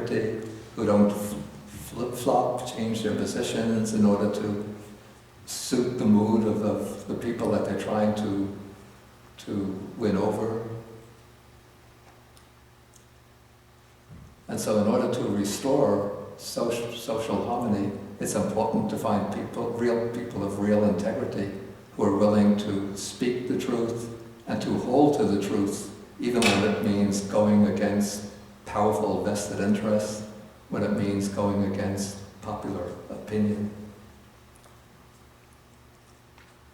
integrity, who don't flip-flop, change their positions in order to suit the mood of the people that they're trying to win over. And so in order to restore social harmony, it's important to find real people of real integrity who are willing to speak the truth and to hold to the truth, even when it means going against powerful vested interests, when it means going against popular opinion.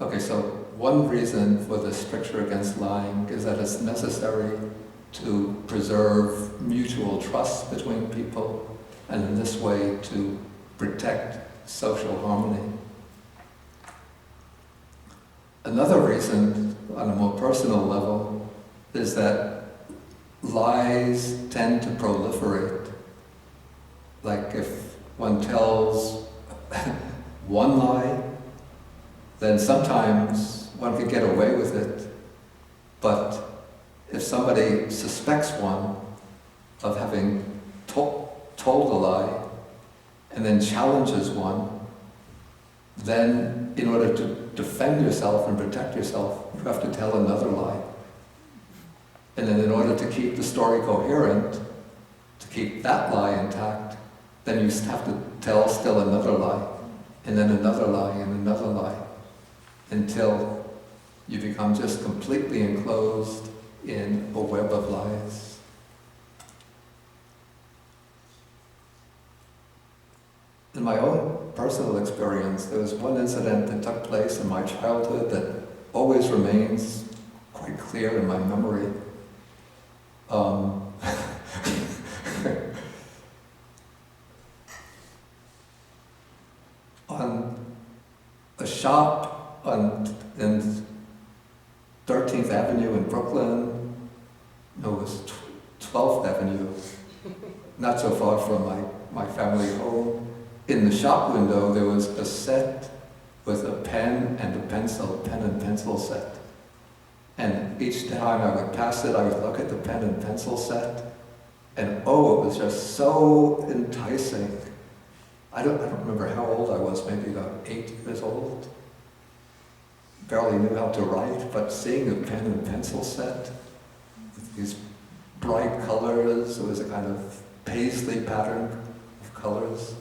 Okay, so one reason for the stricture against lying is that it's necessary to preserve mutual trust between people, and in this way to protect social harmony. Another reason, on a more personal level, is that lies tend to proliferate. Like if one tells one lie, then sometimes one could get away with it, but if somebody suspects one of having told a lie and then challenges one, then in order to defend yourself and protect yourself, you have to tell another lie. And then in order to keep the story coherent, to keep that lie intact, then you have to tell still another lie, and then another lie, and another lie, until you become just completely enclosed in a web of lies. In my own personal experience, there was one incident that took place in my childhood that always remains quite clear in my memory. On a shop in 13th Avenue in Brooklyn, no, it was 12th Avenue, not so far from my family home. In the shop window there was a set with a pen and a pencil, pen and pencil set. And each time I would pass it, I would look at the pen and pencil set, and oh, it was just so enticing. I don't remember how old I was, maybe about 8 years old. Barely knew how to write, but seeing a pen and pencil set with these bright colors, it was a kind of paisley pattern of colors,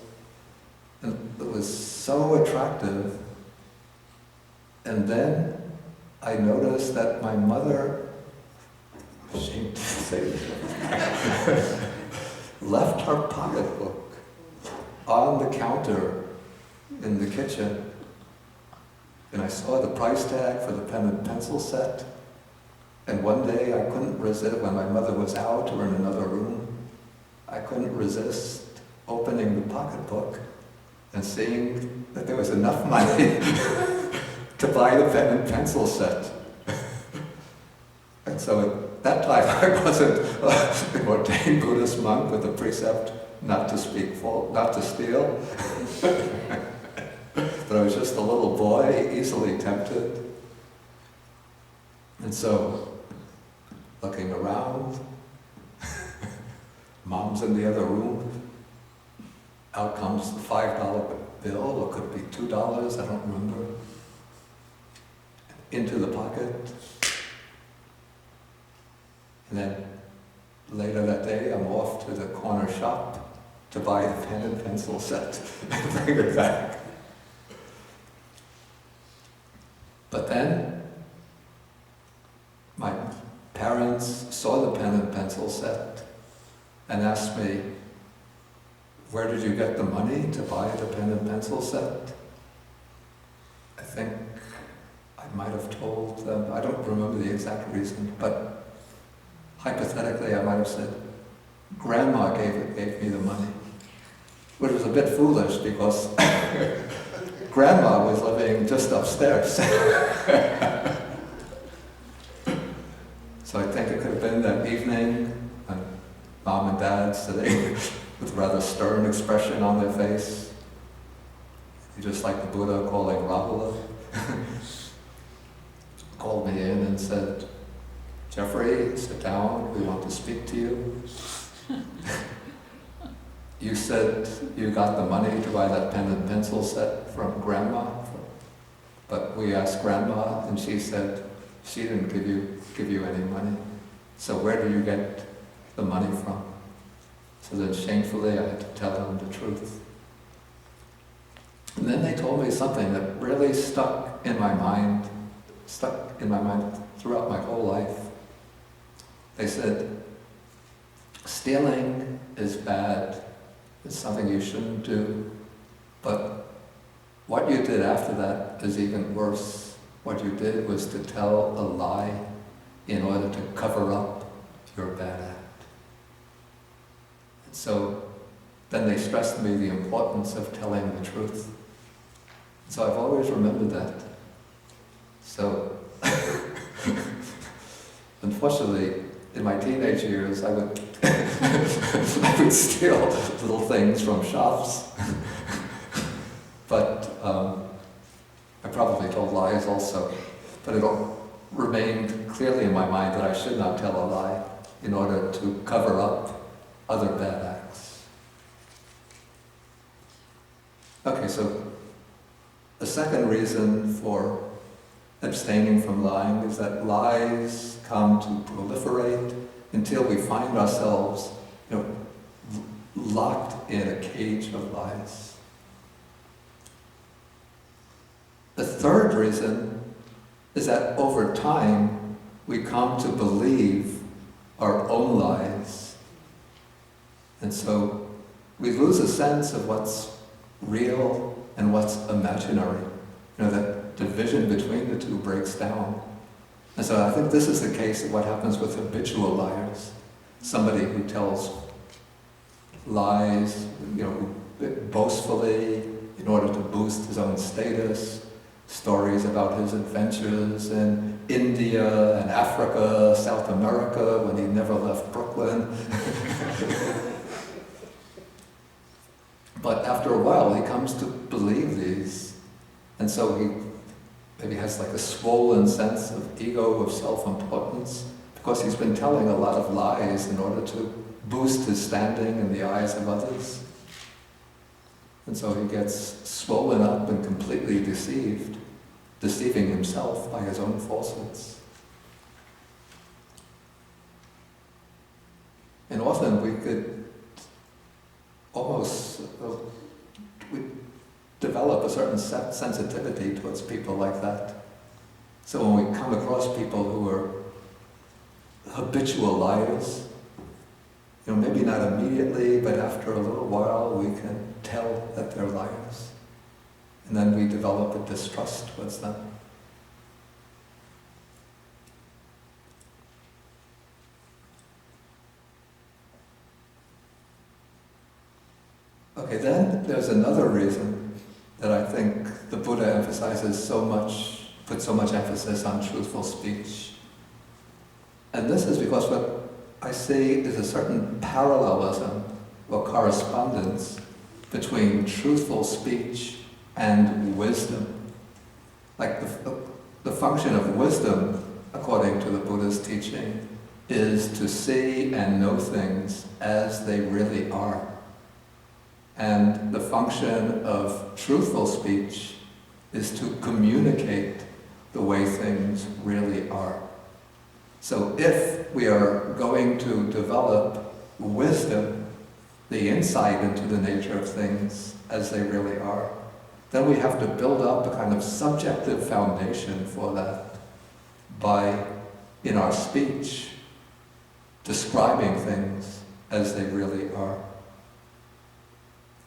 and it was so attractive. And then I noticed that my mother, I'm ashamed to say this, left her pocketbook on the counter in the kitchen. And I saw the price tag for the pen and pencil set. And one day I couldn't resist, when my mother was out or in another room, I couldn't resist opening the pocketbook and seeing that there was enough money to buy the pen and pencil set. And so at that time I wasn't an ordained Buddhist monk with the precept not to steal. But I was just a little boy, easily tempted. And so, looking around, Mom's in the other room, out comes the $5 bill, or could be $2, I don't remember, into the pocket. And then later that day, I'm off to the corner shop to buy the pen and pencil set and bring it back. But then, my parents saw the pen and pencil set and asked me, where did you get the money to buy the pen and pencil set? I think I might have told them, I don't remember the exact reason, but hypothetically I might have said, Grandma gave me the money, which was a bit foolish because Grandma was living just upstairs. So I think it could have been that evening when Mom and Dad sitting with a rather stern expression on their face, just like the Buddha calling Rahula, called me in and said, Jeffrey, sit down, we want to speak to you. you said you got the money to buy that pen and pencil set from Grandma, but we asked Grandma and she said she didn't give you any money. So where do you get the money from? So then shamefully I had to tell them the truth. And then they told me something that really stuck in my mind throughout my whole life. They said, stealing is bad, it's something you shouldn't do, but what you did after that is even worse. What you did was to tell a lie in order to cover up your bad act. And so then they stressed to me the importance of telling the truth. So I've always remembered that. So, unfortunately, in my teenage years, I would I would steal little things from shops. But I probably told lies also. But it remained clearly in my mind that I should not tell a lie in order to cover up other bad acts. Okay, so the second reason for abstaining from lying is that lies come to proliferate until we find ourselves, locked in a cage of lies. The third reason is that over time we come to believe our own lies. And so we lose a sense of what's real and what's imaginary. That division between the two breaks down. And so I think this is the case of what happens with habitual liars. Somebody who tells lies, boastfully in order to boost his own status, stories about his adventures in India and Africa, South America, when he never left Brooklyn. But after a while, he comes to believe these. And so he maybe has like a swollen sense of ego, of self-importance, because he's been telling a lot of lies in order to boost his standing in the eyes of others. And so he gets swollen up and completely deceived, deceiving himself by his own falsehoods. And often we could almost develop a certain sensitivity towards people like that. So when we come across people who are habitual liars, maybe not immediately, but after a little while we can tell that they're liars. And then we develop a distrust towards them. Okay, then there's another reason that I think the Buddha puts so much emphasis on truthful speech. And this is because what I see is a certain parallelism or correspondence between truthful speech and wisdom. Like the function of wisdom, according to the Buddha's teaching, is to see and know things as they really are. And the function of truthful speech is to communicate the way things really are. So if we are going to develop wisdom, the insight into the nature of things as they really are, then we have to build up a kind of subjective foundation for that by, in our speech, describing things as they really are.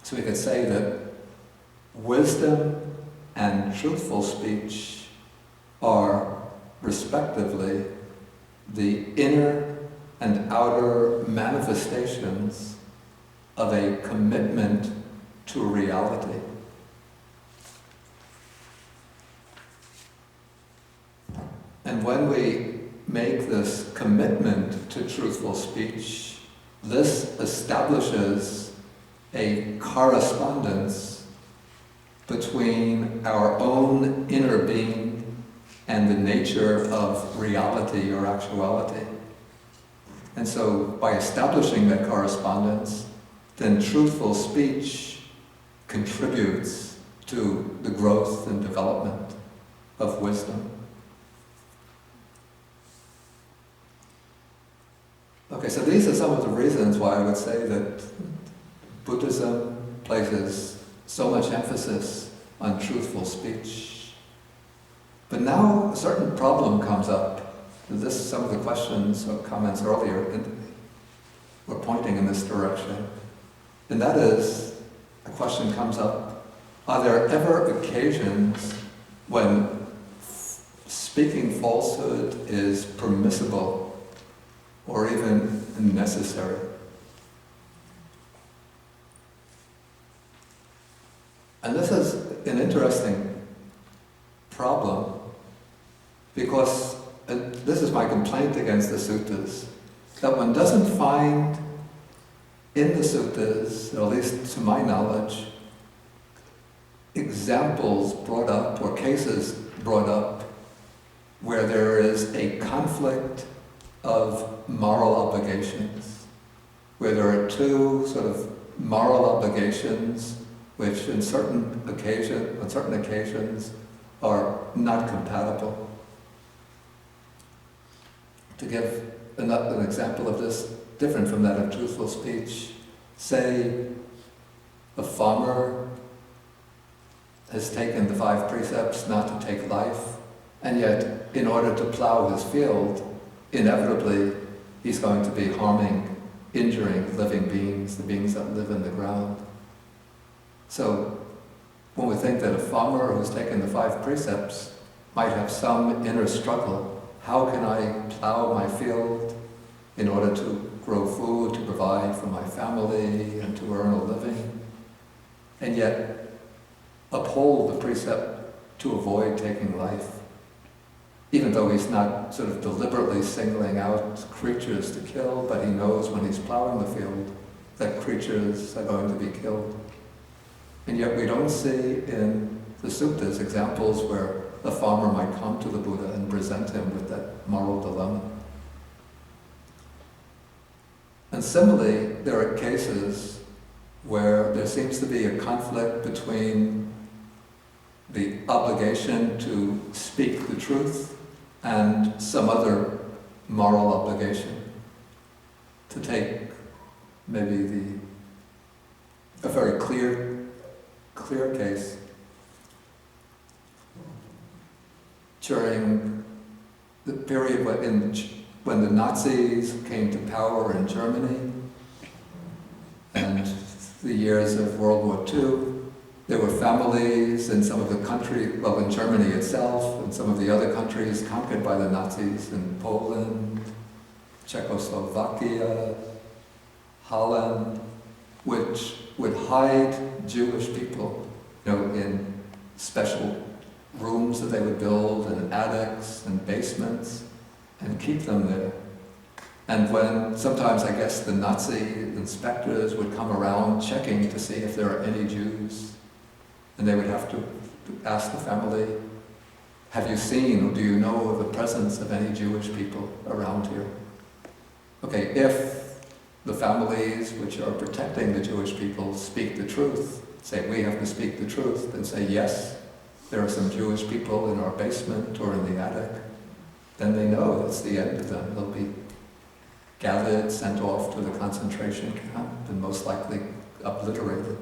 So we could say that wisdom and truthful speech are, respectively, the inner and outer manifestations of a commitment to reality. And when we make this commitment to truthful speech, this establishes a correspondence between our own inner being and the nature of reality or actuality. And so by establishing that correspondence, then truthful speech contributes to the growth and development of wisdom. Okay, so these are some of the reasons why I would say that Buddhism places so much emphasis on truthful speech. But now a certain problem comes up. Some of the questions or comments earlier were pointing in this direction. And that is, a question comes up, are there ever occasions when speaking falsehood is permissible or even necessary? And this is an interesting problem, because this is my complaint against the suttas, that one doesn't find in the suttas, or at least to my knowledge, examples brought up or cases brought up where there is a conflict of moral obligations, where there are two sort of moral obligations which on certain occasions are not compatible. To give an example of this, different from that of truthful speech, say a farmer has taken the 5 precepts not to take life, and yet in order to plow his field, inevitably he's going to be harming, injuring living beings, the beings that live in the ground. So when we think that a farmer who's taken the 5 precepts might have some inner struggle, how can I plow my field in order to grow food, to provide for my family, and to earn a living, and yet uphold the precept to avoid taking life, even though he's not sort of deliberately singling out creatures to kill, but he knows when he's plowing the field that creatures are going to be killed. And yet we don't see in the suttas examples where the farmer might come to the Buddha and present him with that moral dilemma. And similarly, there are cases where there seems to be a conflict between the obligation to speak the truth and some other moral obligation. To take maybe a very clear case, during the period when the Nazis came to power in Germany and the years of World War II, there were families in some of the country, well, in Germany itself and some of the other countries conquered by the Nazis, in Poland, Czechoslovakia, Holland, which would hide Jewish people, in special rooms that they would build, and attics and basements, and keep them there. And when sometimes, I guess, the Nazi inspectors would come around checking to see if there are any Jews, and they would have to ask the family, have you seen or do you know of the presence of any Jewish people around here? Okay, if the families which are protecting the Jewish people speak the truth, say we have to speak the truth, then say yes, there are some Jewish people in our basement or in the attic, then they know that's the end of them. They'll be gathered, sent off to the concentration camp, and most likely obliterated.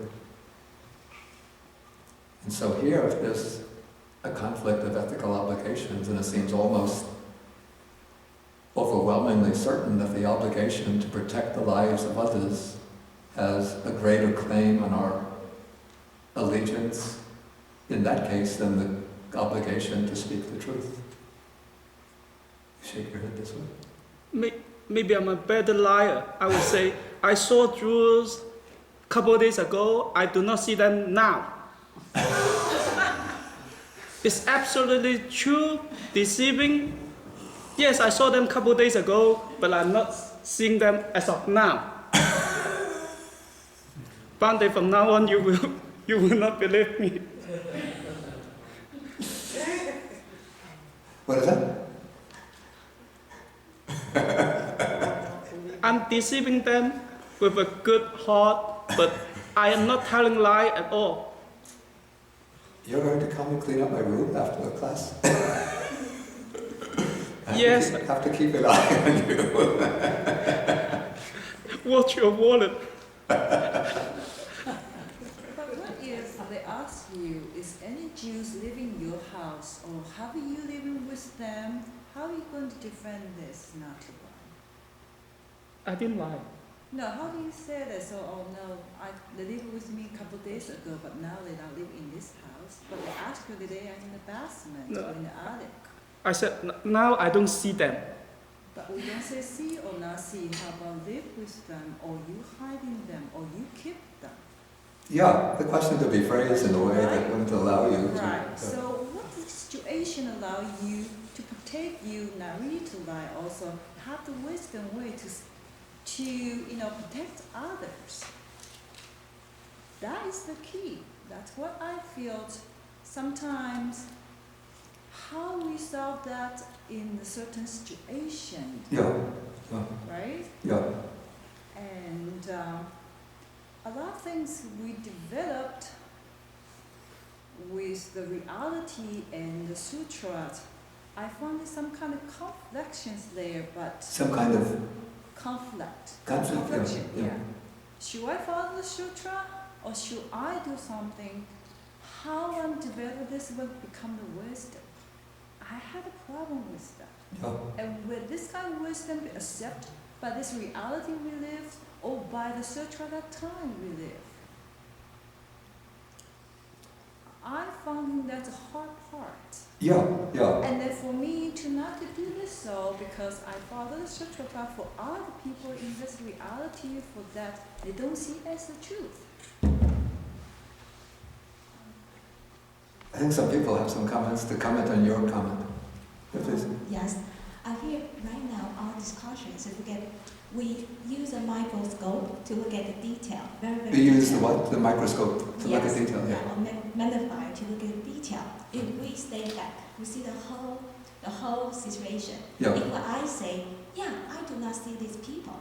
And so here there's a conflict of ethical obligations, and it seems almost overwhelmingly certain that the obligation to protect the lives of others has a greater claim on our allegiance in that case than the obligation to speak the truth. Shake your head this way. Maybe I'm a better liar. I would say, I saw Jews a couple of days ago, I do not see them now. It's absolutely true, deceiving. Yes, I saw them a couple of days ago, but I'm not seeing them as of now. Bhante, from now on, you will not believe me. What is that? I'm deceiving them with a good heart, but I am not telling lie at all. You're going to come and clean up my room after the class? Yes. I have to keep an eye on you. Watch your wallet. But what if they ask you, is any Jews living in your house, or have you living with them? How are you going to defend this not to lie? I didn't lie. No, how do you say this? So, oh no, they lived with me a couple of days ago, but now they don't live in this house. But they ask you the day I'm in the basement No. or in the attic. I said, now I don't see them. But we don't say see or not see. How about live with them, or you hiding them, or you keep them? Yeah, the question could be phrased in a way that wouldn't allow you to. Right. So what situation allow you to protect you, not really to lie, also have the wisdom way to protect others? That is the key. That's what I feel sometimes. How we solve that in a certain situation, Yeah. right? Yeah. And a lot of things we developed with the reality and the sutras. I found some kind of conflictions there, but Some kind of confliction, yeah. Should I follow the sutra, or should I do something? How I develop this will become the wisdom. I had a problem with that. Yeah. And with this kind of wisdom be accepted by this reality we live, or by the sutra that time we live. I found that's a hard part. Yeah, yeah. And then for me to not to do this so, because I follow the sutra, but for other people in this reality, for that they don't see as the truth. I think some people have some comments to comment on your comment. Yes, I feel right now our discussions, we use a microscope to look at the detail. Very, very We use the detailed. what? The microscope to look at detail, yeah. Or magnifier to look at the detail. If we stay back, we see the whole situation. Yeah. If I say, yeah, I do not see these people.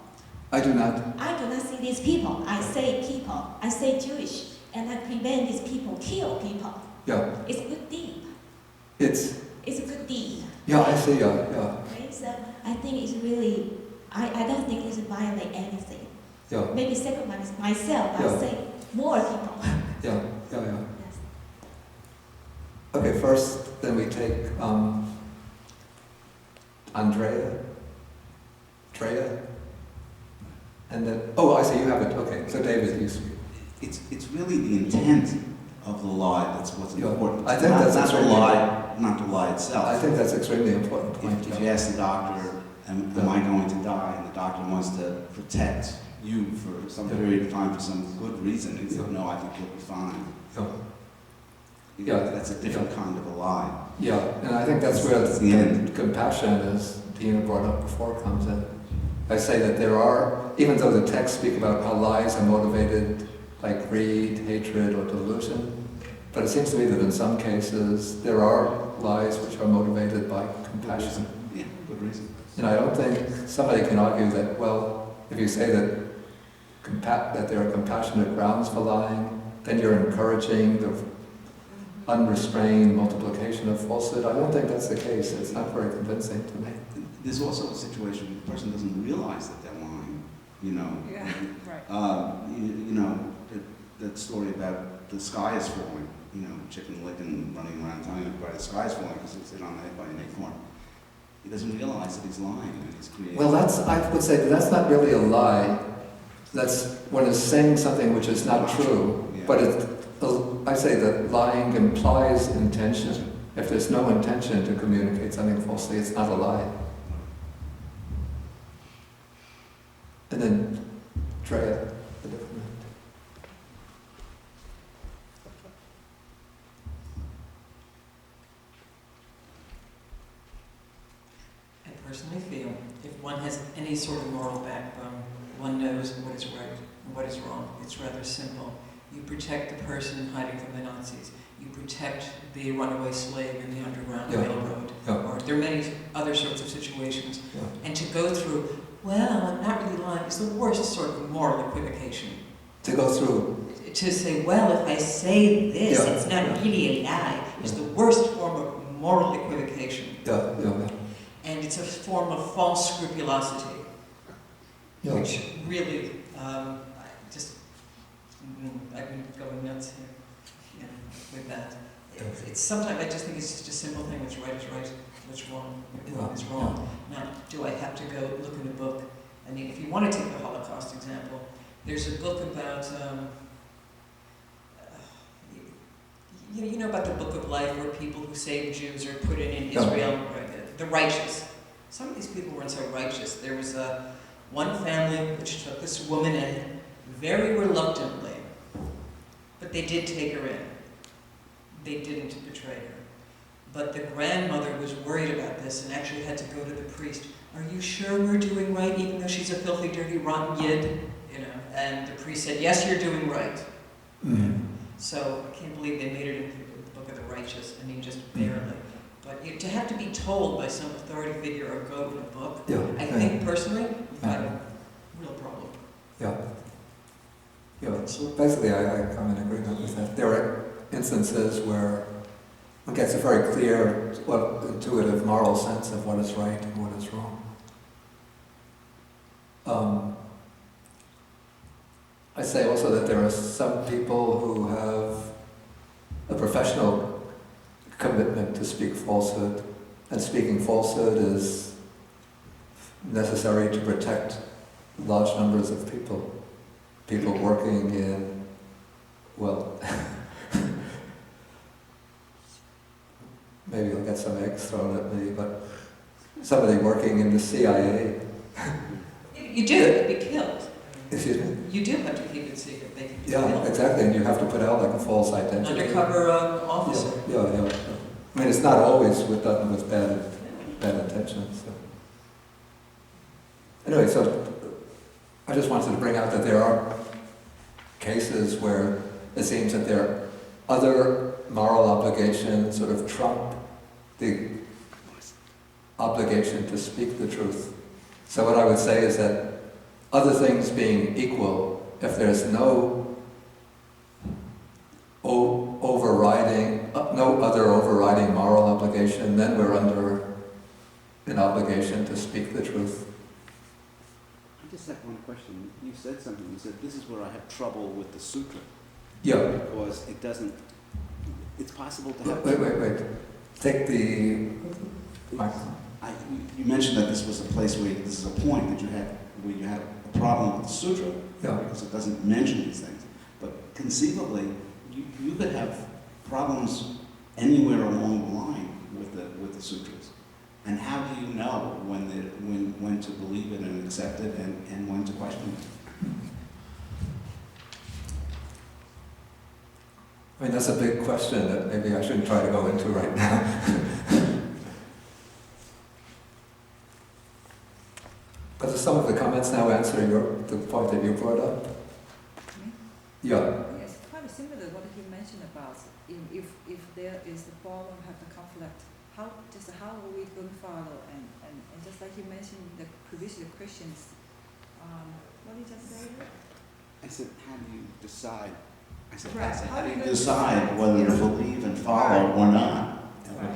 I do not. I do not see these people. I say Jewish, and I prevent these people kill people. Yeah. It's a good deed. It's a good deed. Yeah, I see, yeah. Okay, so I think it's really, I don't think it's violate anything. Yeah. Maybe second one is myself, I Yeah. say more people. Yeah. Yes. Okay, first, then we take Andrea, and then, I see, you have it, okay, so David, you speak. It's really the intent of the lie that's what's Yeah. important. I think that's not the extremely lie, not the lie itself. I think that's extremely important point. If you ask the doctor, am I going to die, and the doctor wants to protect you for some period of time for some good reason, he said, no, I think you'll be fine. Yeah. That's a different kind of a lie. Yeah, and I think that's where That's the end. compassion, as Dina brought up before, comes in. I say that there are, even though the texts speak about how lies are motivated by greed, hatred, or delusion, but it seems to me that in some cases there are lies which are motivated by compassion. Yeah, good reason. And I don't think somebody can argue that, well, if you say that that there are compassionate grounds for lying, then you're encouraging the unrestrained multiplication of falsehood. I don't think that's the case. It's not very convincing to me. There's also a situation where the person doesn't realize that they're lying, Yeah, right. That story about the sky is falling, Chicken Licken running around telling everybody the sky is falling because he's hit on the head by an acorn. He doesn't realize that he's lying and he's creating. Well, I would say that's not really a lie. That's when it's saying something which is not true. Yeah. But I say that lying implies intention. If there's no intention to communicate something falsely, it's not a lie. And then, Treya, the different. I personally feel if one has any sort of moral backbone, one knows what is right and what is wrong. It's rather simple. You protect the person hiding from the Nazis. You protect the runaway slave in the Underground Railroad. Or there are many other sorts of situations. And to go through, well, I'm not really lying, is the worst sort of moral equivocation. To go through, To say, well, if I say this, Yeah. it's not really a lie, is the worst form of moral equivocation. yeah, yeah, And it's a form of false scrupulosity, yeah. which really, I've been going nuts here, with that. It's sometimes, I just think it's just a simple thing, what's right is right, what's wrong is wrong. Now, do I have to go look in a book? I mean, if you want to take the Holocaust example, there's a book about, you know about the Book of Life, where people who saved Jews are put in Israel, right, the righteous. Some of these people weren't so righteous. There was one family which took this woman in very reluctantly, but they did take her in. They didn't betray her. But the grandmother was worried about this and actually had to go to the priest. Are you sure we're doing right, even though she's a filthy, dirty, rotten yid? And the priest said, yes, you're doing right. Mm-hmm. So I can't believe they made it into the Book of the Righteous. I mean, just barely. But to have to be told by some authority figure or go in a book, I think personally, you've got a real problem. Yeah. Yeah, so basically I come in agreement with that. There are instances where one gets a very clear, intuitive moral sense of what is right and what is wrong. I say also that there are some people who have a professional commitment to speak falsehood, and speaking falsehood is necessary to protect large numbers of people. People working in, well, maybe I'll get some eggs thrown at me, but somebody working in the CIA. You do, you'd be killed. Excuse me? You do have to keep it secret. They can be Yeah, killed. exactly, and you have to put out like a false identity. Undercover officer. Yeah. I mean, it's not always done with bad intentions. So. Anyway, so I just wanted to bring out that there are cases where it seems that there are other moral obligations sort of trump the obligation to speak the truth. So what I would say is that other things being equal, if there's no other overriding moral obligation, then we're under an obligation to speak the truth. I just have one question. You said something. You said, this is where I have trouble with the sutra. Yeah. Because it doesn't, it's possible to have... Wait. Take the microphone. You mentioned that this was a place where, this is a point that you had, where you had a problem with the sutra, because it doesn't mention these things. But conceivably, you could have problems anywhere along the line with the sutras. And how do you know when to believe it and accept it and when to question it? I mean, that's a big question that maybe I shouldn't try to go into right now. But do some of the comments now answer the point that you brought up? Yeah. Yes, quite similar to what he mentioned about if there is the problem, have the conflict, how are we going to follow? And just like you mentioned, the previously Christians, what did you just say? I said, how do you decide? I said, Right. how do you decide whether to believe and follow or not?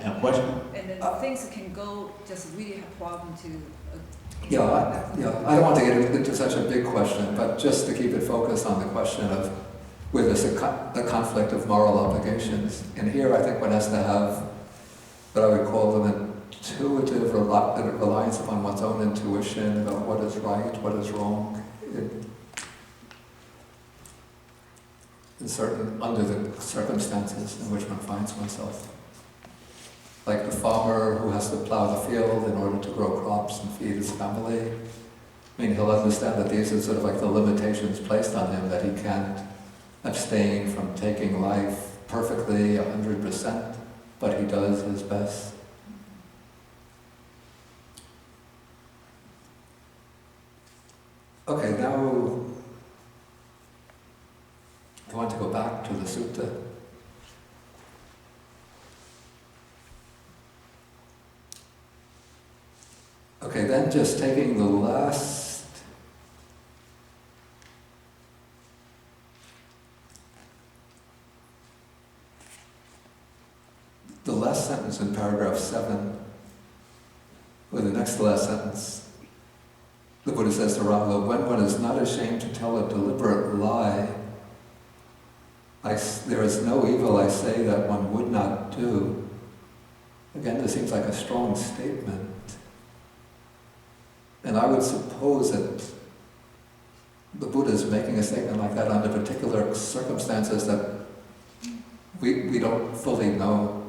A question. And then things can go, just really have problem to... I don't want to get into such a big question, but just to keep it focused on the question of whether there's a conflict of moral obligations. And here I think one has to have what I would call an intuitive reliance upon one's own intuition about what is right, what is wrong, under the circumstances in which one finds oneself. Like the farmer who has to plow the field in order to grow crops and feed his family. I mean, he'll understand that these are sort of like the limitations placed on him, that he can't abstain from taking life perfectly, 100%, but he does his best. Okay, now I want to go back to the sutta. Okay, then just taking the last last sentence in paragraph 7, or the next to last sentence, the Buddha says to Rahula, when one is not ashamed to tell a deliberate lie, there is no evil, I say, that one would not do. Again, this seems like a strong statement. And I would suppose that the Buddha is making a statement like that under particular circumstances that we don't fully know,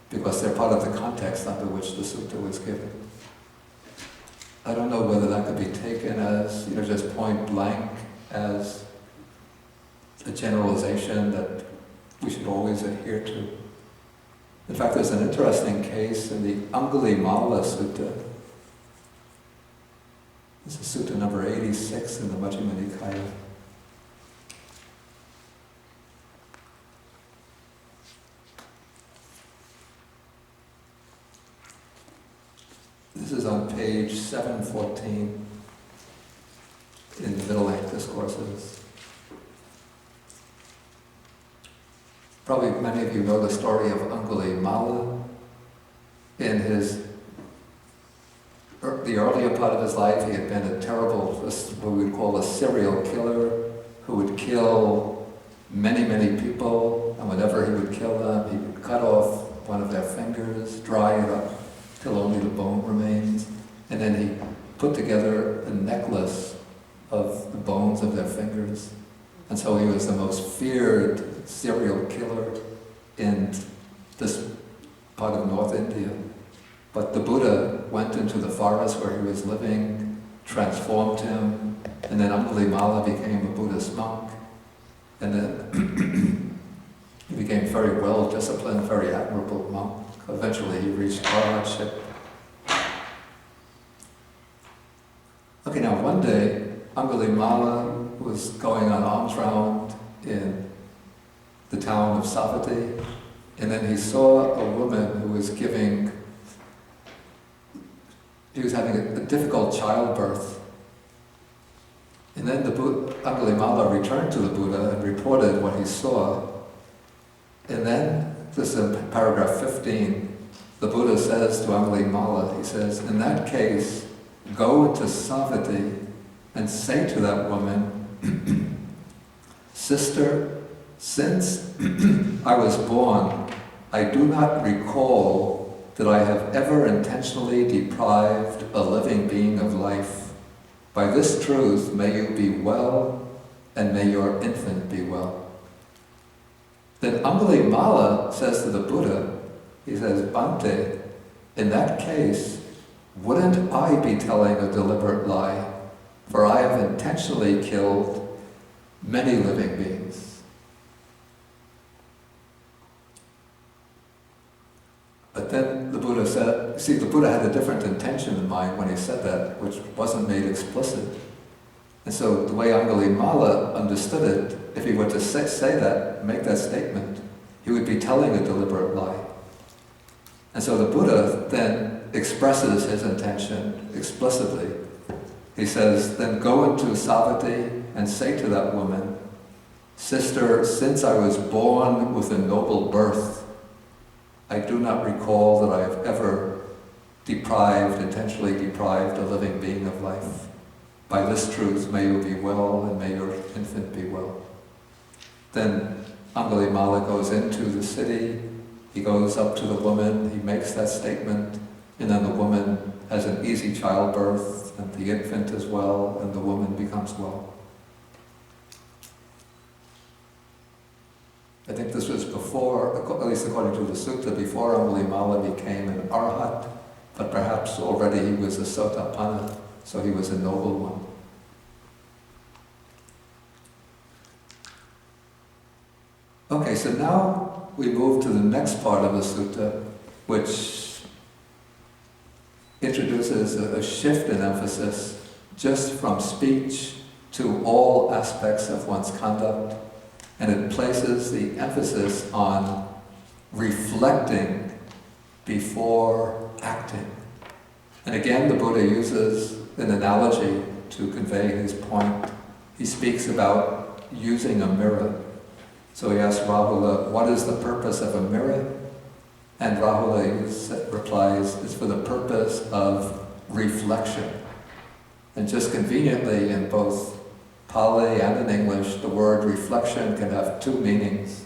because they're part of the context under which the sutta was given. I don't know whether that could be taken as, just point blank, as a generalization that we should always adhere to. In fact, there's an interesting case in the Angulimala Sutta. This is Sutta number 86 in the Majjhima Nikaya. This is on page 714 in the middle-length Discourses. Probably many of you know the story of Angulimala. In the earlier part of his life, he had been a terrible, what we would call a serial killer, who would kill many, many people, and whenever he would kill them, he would cut off one of their fingers, dry it up till only the bone remains, and then he put together a necklace of the bones of their fingers. And so he was the most feared serial killer in this part of North India. But the Buddha went into the forest where he was living, transformed him, and then Angulimala became a Buddhist monk. And then he became very well-disciplined, very admirable monk. Eventually he reached arhatship. Okay, now one day, Angulimala was going on alms round in the town of Savatthi, and then he saw a woman who was having a difficult childbirth. And then Angulimala returned to the Buddha and reported what he saw. And then, this is in paragraph 15, the Buddha says to Angulimala, he says, in that case, go to Savatthi and say to that woman, Sister, since I was born, I do not recall that I have ever intentionally deprived a living being of life. By this truth, may you be well, and may your infant be well. Then Angulimala says to the Buddha, he says, Bhante, in that case, wouldn't I be telling a deliberate lie? For I have intentionally killed many living beings. But then the Buddha said, the Buddha had a different intention in mind when he said that, which wasn't made explicit. And so the way Angulimala understood it, if he were to say that, make that statement, he would be telling a deliberate lie. And so the Buddha then expresses his intention explicitly. He says, then go into Savatthi and say to that woman, Sister, since I was born with a noble birth, I do not recall that I have ever intentionally deprived a living being of life. By this truth, may you be well, and may your infant be well. Then Angulimala goes into the city, he goes up to the woman, he makes that statement, and then the woman has an easy childbirth, and the infant as well, and the woman becomes well. I think this was before, at least according to the sutta, before Angulimala became an arhat, but perhaps already he was a sotapanna, so he was a noble one. Okay, so now we move to the next part of the sutta, which introduces a shift in emphasis just from speech to all aspects of one's conduct. And it places the emphasis on reflecting before acting. And again, the Buddha uses an analogy to convey his point. He speaks about using a mirror. So he asks Rahula, what is the purpose of a mirror? And And Rahula replies, is for the purpose of reflection. And just conveniently, in both Pali and in English, the word reflection can have two meanings.